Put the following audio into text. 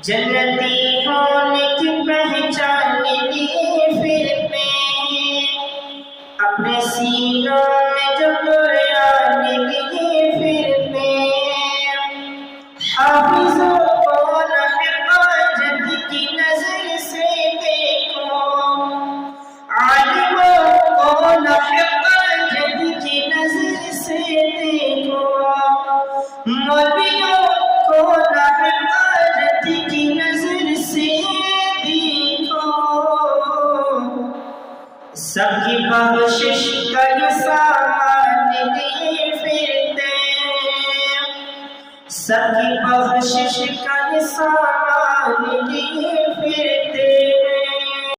جنتی ہونے کی پہچان لیے پھرتے ہیں، اپنے سینوں میں جو قرآن لیے پھرتے ہیں۔ حافظوں کو حفاظت کی نظر سے دیکھو، عالموں کو حفاظت کی نظر سے دیکھو، مولویوں کو حفاظت کی نظر سے دیکھو۔ سب کی بخشش کا یہ سامان لیے پھرتے ہیں، سب کی بخشش کا یہ سامان لیے